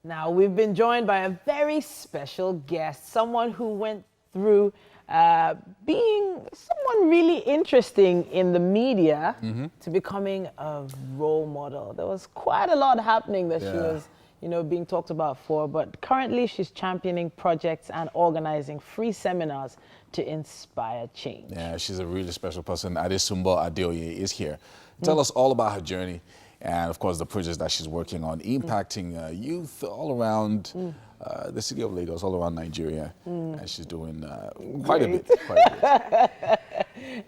Now, we've been joined by a very special guest, someone who went through being someone really interesting in the media to becoming a role model. There was quite a lot happening that she was, being talked about for, but currently she's championing projects and organizing free seminars to inspire change. Yeah, she's a really special person. Sunmbo Adeoye is here. Tell us all about her journey and, of course, the projects that she's working on, impacting youth all around the city of Lagos, all around Nigeria. And she's doing quite a bit.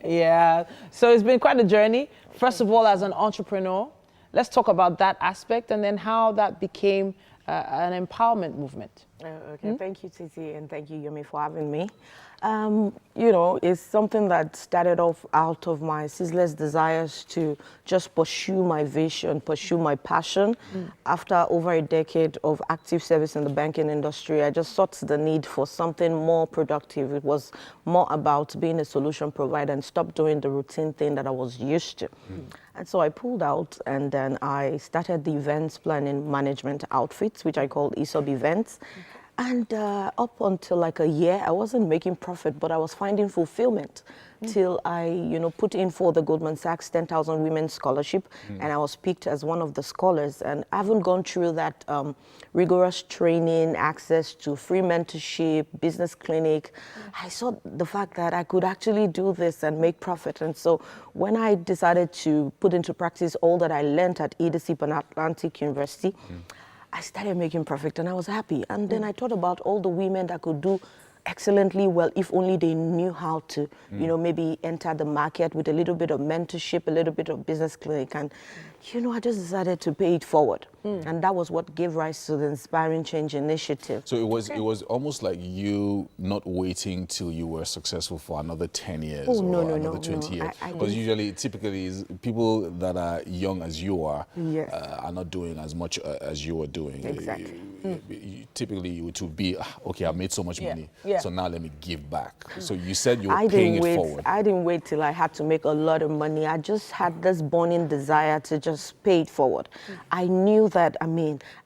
Yeah, so it's been quite a journey. First of all, as an entrepreneur, let's talk about that aspect and then how that became an empowerment movement. Okay, thank you, Titi, and thank you, Yomi, for having me. It's something that started off out of my ceaseless desires to just pursue my vision, pursue my passion. After over a decade of active service in the banking industry, I just sought the need for something more productive. It was more about being a solution provider and stop doing the routine thing that I was used to. And so I pulled out, and then I started the events planning management outfits, which I called Esob events. And up until like a year, I wasn't making profit, but I was finding fulfillment till I, put in for the Goldman Sachs 10,000 Women Scholarship, and I was picked as one of the scholars. And I haven't gone through that rigorous training, access to free mentorship, business clinic. I saw the fact that I could actually do this and make profit. And so when I decided to put into practice all that I learned at Esob and Atlantic University, I started making profit and I was happy. And then I thought about all the women that could do excellently well if only they knew how to, maybe enter the market with a little bit of mentorship, a little bit of business clinic. And, I just decided to pay it forward. And that was what gave rise to the Inspiring Change Initiative. So it was almost like you not waiting till you were successful for another 10 years or another 20 years. Because typically, people that are young as you are not doing as much as you are doing. Exactly. Typically, you would be, okay, I made so much money, so now let me give back. So you said you were paying it forward. I didn't wait till I had to make a lot of money. I just had this burning desire to just pay it forward. I knew that,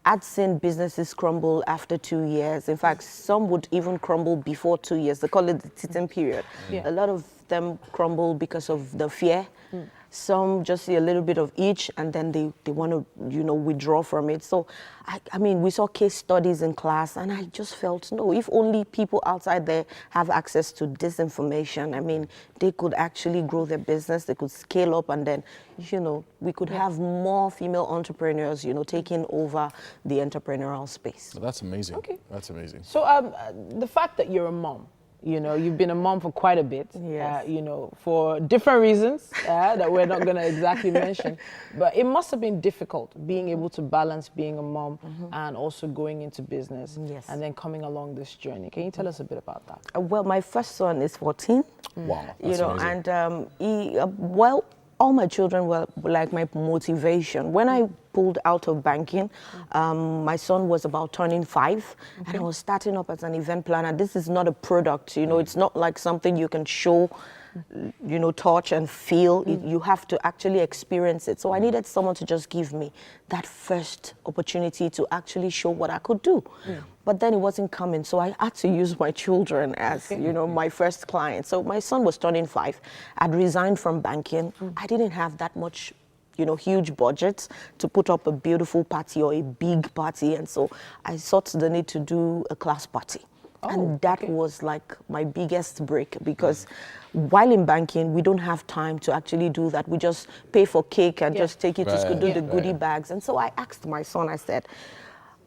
I'd seen businesses crumble after 2 years. In fact, some would even crumble before 2 years. They call it the teething period. A lot of them crumble because of the fear. Some just see a little bit of each and then they want to, withdraw from it. So, we saw case studies in class and I just felt, no, if only people outside there have access to this information, they could actually grow their business, they could scale up and then, we could have more female entrepreneurs, taking over the entrepreneurial space. Well, that's amazing. Okay. That's amazing. So the fact that you're a mom, you've been a mom for quite a bit, for different reasons that we're not going to exactly mention. But it must have been difficult being able to balance being a mom and also going into business and then coming along this journey. Can you tell us a bit about that? Well, my first son is 14. Wow, that's amazing. And all my children were like my motivation. When I pulled out of banking, my son was about turning 5, and I was starting up as an event planner. This is not a product, it's not like something you can show, touch and feel. You have to actually experience it. So I needed someone to just give me that first opportunity to actually show what I could do. But then it wasn't coming, so I had to use my children as, my first client. So my son was turning 5. I'd resigned from banking. I didn't have that much, huge budgets to put up a beautiful party or a big party. And so I sought the need to do a class party. And that was like my biggest break because while in banking, we don't have time to actually do that. We just pay for cake and just take it to school, do the goodie bags. And so I asked my son, I said,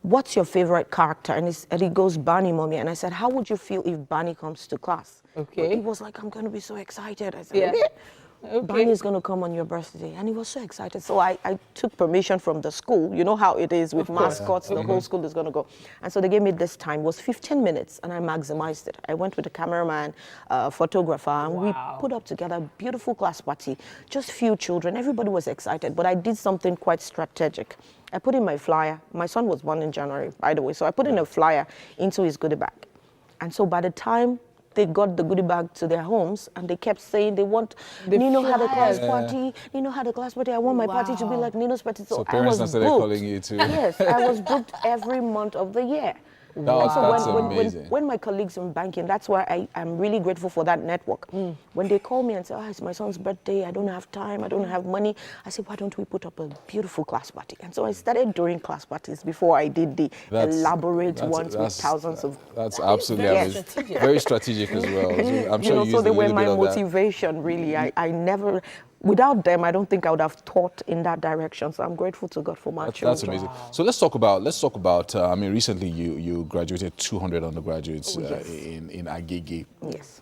what's your favorite character? And he goes, Barney, mommy. And I said, how would you feel if Barney comes to class? Okay. He was like, I'm going to be so excited. I said, Barney's going to come on your birthday. And he was so excited. So I took permission from the school. You know how it is with mascots, the whole school is going to go. And so they gave me this time. It was 15 minutes, and I maximized it. I went with a cameraman, photographer, and we put up together a beautiful class party. Just few children. Everybody was excited, but I did something quite strategic. I put in my flyer. My son was born in January, by the way. So I put in a flyer into his goodie bag. And so by the time they got the goodie bag to their homes, and they kept saying they want Nino had a class party. Nino had a class party. I want my party to be like Nino's party. So I parents was started booked. calling you too. Yes, I was booked every month of the year. That's amazing. When my colleagues in banking, that's why I'm really grateful for that network. When they call me and say, it's my son's birthday, I don't have time, I don't have money, I say, why don't we put up a beautiful class party? And so I started doing class parties before I did the elaborate ones with thousands of... That's absolutely amazing. Very strategic as well. So I'm sure you so used they a were little my bit of that. motivation, really. I never... Without them, I don't think I would have taught in that direction. So I'm grateful to God for my children. That's amazing. So let's talk about. I mean, recently you graduated 200 undergraduates in Agege. Yes.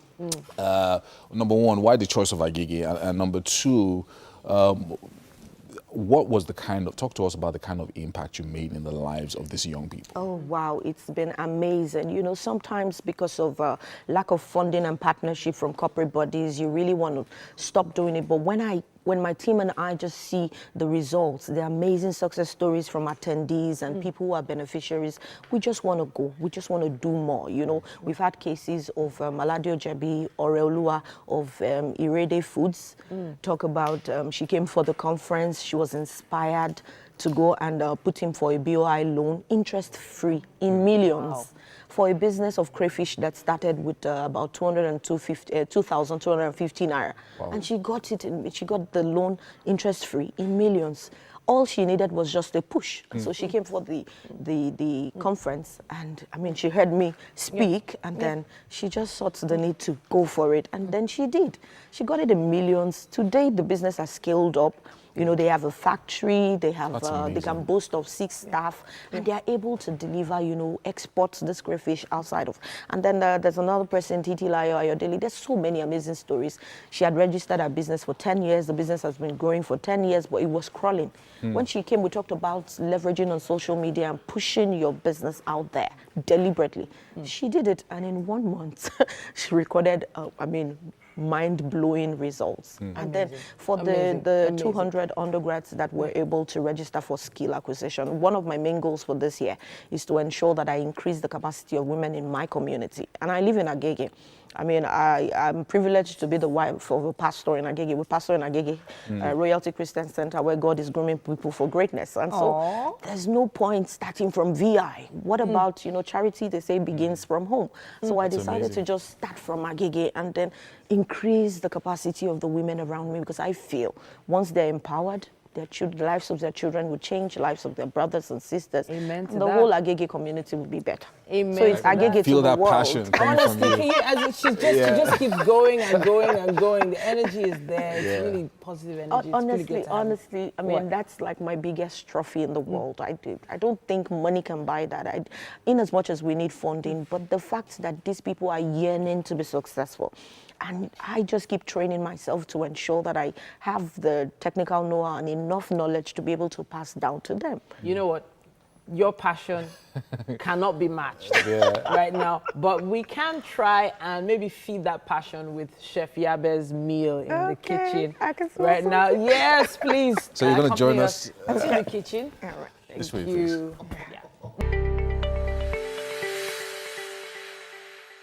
Number one, why the choice of Agege? And number two, what was talk to us about the kind of impact you made in the lives of these young people. Oh, wow, it's been amazing. You know, sometimes because of lack of funding and partnership from corporate bodies, you really want to stop doing it. But when my team and I just see the results, the amazing success stories from attendees and people who are beneficiaries, we just want to go. We just want to do more. You know, we've had cases of Aladio Jebi, Oreolua of Irede Foods talk about she came for the conference. She was inspired to go and put him for a BOI loan, interest-free, in millions. Wow. For a business of crayfish that started with about 2,250 naira. Wow. And she got the loan interest-free in millions. All she needed was just a push. So she came for the conference, and I mean, she heard me speak, and then she just sought the need to go for it, and then she did. She got it in millions. Today, the business has scaled up. You know, they have a factory, they have, they can boast of 6 staff, and they are able to deliver, you know, export this crayfish outside of. And then there's another person, Titi Layo Ayodele. There's so many amazing stories. She had registered her business for 10 years. The business has been growing for 10 years, but it was crawling. When she came, we talked about leveraging on social media and pushing your business out there deliberately. She did it, and in 1 month, she recorded, mind-blowing results. And then for the 200 undergrads that were able to register for skill acquisition, one of my main goals for this year is to ensure that I increase the capacity of women in my community. And I live in Agege. I mean, I'm privileged to be the wife of a pastor in Agege. We pastor in Agege, Royalty Christian Center, where God is grooming people for greatness. And so there's no point starting from VI. What about, you know, charity, they say, begins from home. So I decided to just start from Agege and then increase the capacity of the women around me, because I feel once they're empowered, the lives of their children will change, lives of their brothers and sisters. Amen to that. The whole Agege community will be better. Amen. So it's Agege Feel to that the world. passion coming from you. She just keeps going and going and going. The energy is there. It's really positive energy. Honestly, I mean, that's like my biggest trophy in the world. I don't think money can buy that. In as much as we need funding, but the fact that these people are yearning to be successful. And I just keep training myself to ensure that I have the technical know-how and enough knowledge to be able to pass down to them. You know what? Your passion cannot be matched right now, but we can try and maybe feed that passion with Chef Yabe's meal in the kitchen right now. Yes, please. So you're going to join us in the kitchen. Thank you. Yeah.